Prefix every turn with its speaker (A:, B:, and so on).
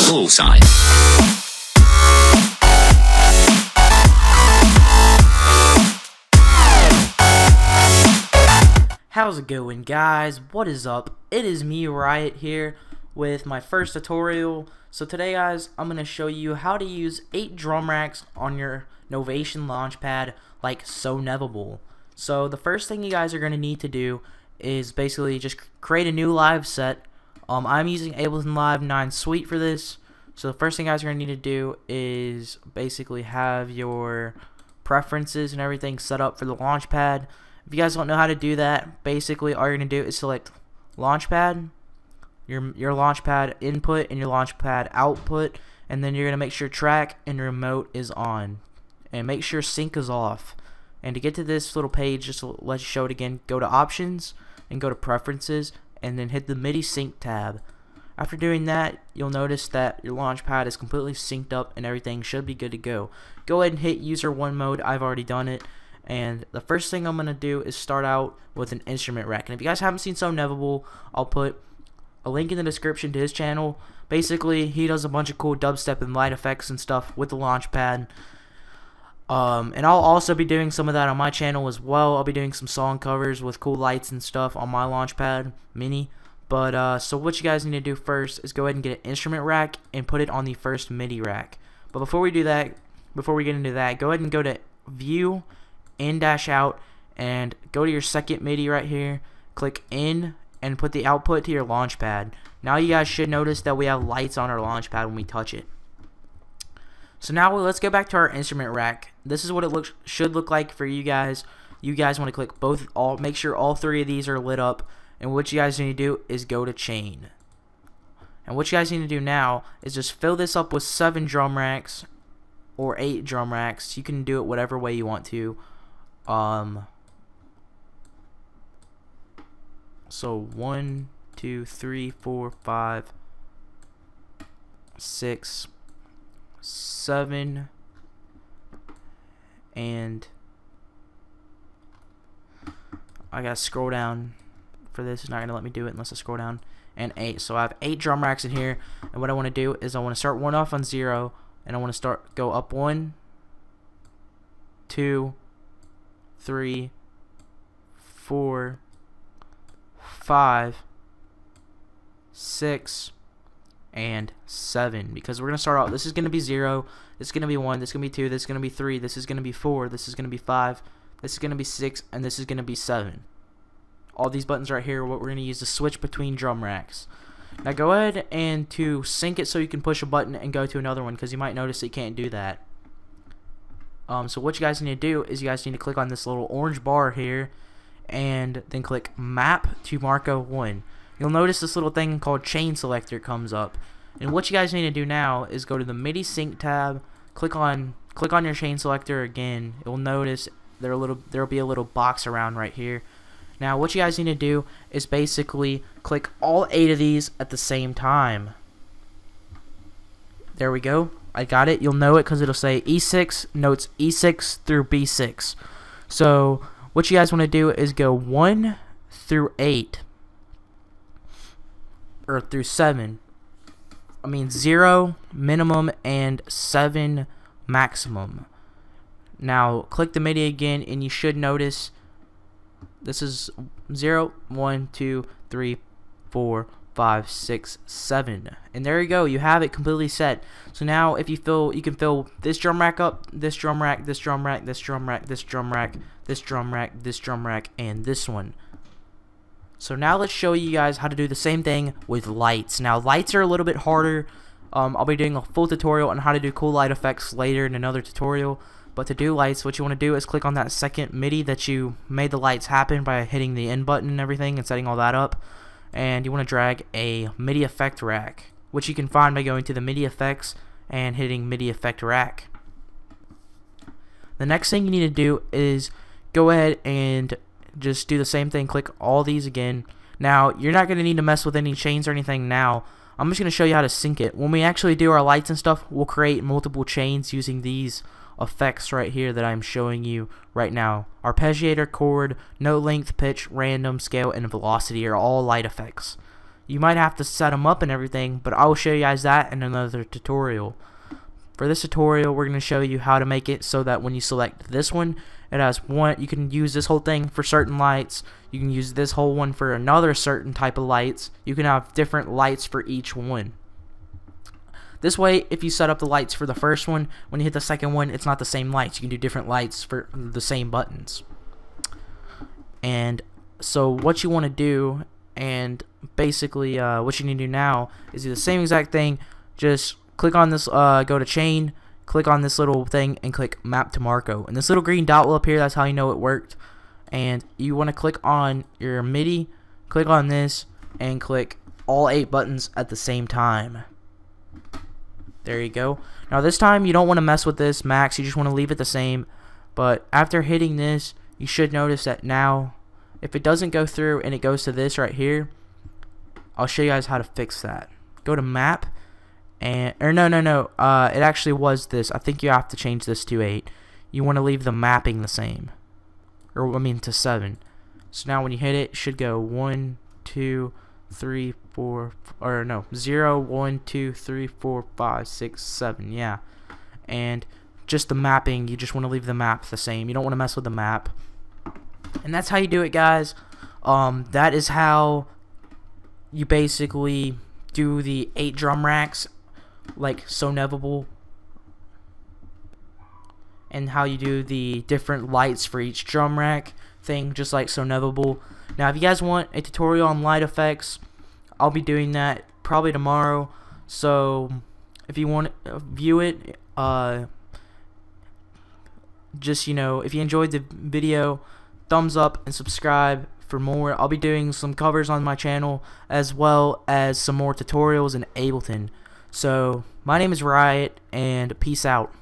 A: Bullseye.
B: How's it going, guys? What is up? It is me, Riot, here with my first tutorial. So today, guys, I'm going to show you how to use 8 drum racks on your Novation Launchpad like SoNevable. So the first thing you guys are going to need to do is basically just create a new live set. I'm using Ableton Live 9 Suite for this. So the first thing you guys are going to need to do is basically have your preferences and everything set up for the Launchpad. If you guys don't know how to do that, basically all you're going to do is select Launchpad, your Launchpad input and your Launchpad output, and then you're going to make sure track and remote is on, and make sure sync is off. And to get to this little page, just to let you show it again, go to options and go to preferences and then hit the MIDI sync tab. After doing that, you'll notice that your Launchpad is completely synced up and everything should be good to go. Go ahead and hit user 1 mode. I've already done it. And the first thing I'm going to do is start out with an instrument rack. And if you guys haven't seen SoNevable, I'll put a link in the description to his channel. Basically, he does a bunch of cool dubstep and light effects and stuff with the Launchpad. And I'll also be doing some of that on my channel as well. I'll be doing some song covers with cool lights and stuff on my Launchpad Mini. But so what you guys need to do first is go ahead and get an instrument rack and put it on the first MIDI rack. But before we do that, before we get into that, go ahead and go to View, In-Out, and go to your second MIDI right here. Click in and put the output to your Launchpad. Now you guys should notice that we have lights on our Launchpad when we touch it. So now let's go back to our instrument rack. This is what it should look like for you guys. You guys want to click make sure all 3 of these are lit up. And what you guys need to do is go to chain. And what you guys need to do now is just fill this up with 7 drum racks or 8 drum racks. You can do it whatever way you want to. So 1, 2, 3, 4, 5, 6, 7, and I gotta scroll down for this. It's not gonna let me do it unless I scroll down. And 8. So I have 8 drum racks in here, and what I want to do is I want to start one off on 0, and I want to go up 1, 2, 3, 4, 5, 6, and 7, because we're gonna start out. This is gonna be 0, this is gonna be 1, this is gonna be 2, this is gonna be 3, this is gonna be 4, this is gonna be 5, this is gonna be 6, and this is gonna be 7. All these buttons right here are what we're gonna use to switch between drum racks. Now go ahead and to sync it so you can push a button and go to another one, because you might notice that you can't do that. So what you guys need to do is you guys need to click on this little orange bar here and then click map to Marco 1. You'll notice this little thing called chain selector comes up, and what you guys need to do now is go to the MIDI sync tab, click on your chain selector again. You'll notice there'll be a little box around right here. Now what you guys need to do is basically click all 8 of these at the same time. There we go. I got it. You'll know it because it'll say E6, notes E6 through B6. So what you guys want to do is go 1 through 8, or through 7. I mean 0 minimum and 7 maximum. Now click the MIDI again, and you should notice this is 0, 1, 2, 3, 4, 5, 6, 7. And there you go. You have it completely set. So now if you can fill this drum rack up, this drum rack, this drum rack, this drum rack, this drum rack, this drum rack, this drum rack, and this one. So now let's show you guys how to do the same thing with lights. Now lights are a little bit harder. I'll be doing a full tutorial on how to do cool light effects later in another tutorial. But to do lights, what you want to do is click on that second MIDI that you made the lights happen by hitting the N button and everything and setting all that up. And you want to drag a MIDI effect rack, which you can find by going to the MIDI effects and hitting MIDI effect rack. The next thing you need to do is go ahead and just do the same thing. Click all these again. Now you're not going to need to mess with any chains or anything now. I'm just going to show you how to sync it. When we actually do our lights and stuff, we'll create multiple chains using these effects right here that I'm showing you right now. Arpeggiator, chord, note length, pitch, random, scale, and velocity are all light effects. you might have to set them up and everything, but I will show you guys that in another tutorial. For this tutorial, we're going to show you how to make it so that when you select this one, it has one. You can use this whole thing for certain lights. You can use this whole one for another certain type of lights. You can have different lights for each one. This way, if you set up the lights for the first one, when you hit the second one, it's not the same lights. You can do different lights for the same buttons. And so what you want to do, and basically what you need to do now, is do the same exact thing. Just click on this, go to chain, click on this little thing, and click map to Marco. And this little green dot will appear. That's how you know it worked. And you want to click on your MIDI, click on this, and click all 8 buttons at the same time. There you go. Now this time you don't want to mess with this max. You just want to leave it the same. But after hitting this, you should notice that now, if it doesn't go through and it goes to this right here, I'll show you guys how to fix that. Go to map. It actually was this. I think you have to change this to 8. You want to leave the mapping the same, or I mean to 7. So now when you hit it, it should go 1, 2, 3, 4, or no, 0, 1, 2, 3, 4, 5, 6, 7. Yeah, and just the mapping, you just want to leave the map the same. You don't want to mess with the map, and that's how you do it, guys. That is how you basically do the 8 drum racks like SoNevable, and how you do the different lights for each drum rack thing, just like SoNevable. Now if you guys want a tutorial on light effects, I'll be doing that probably tomorrow, so if you want to view it, just, you know, if you enjoyed the video, thumbs up and subscribe for more. I'll be doing some covers on my channel, as well as some more tutorials in Ableton. So my name is Riot, and peace out.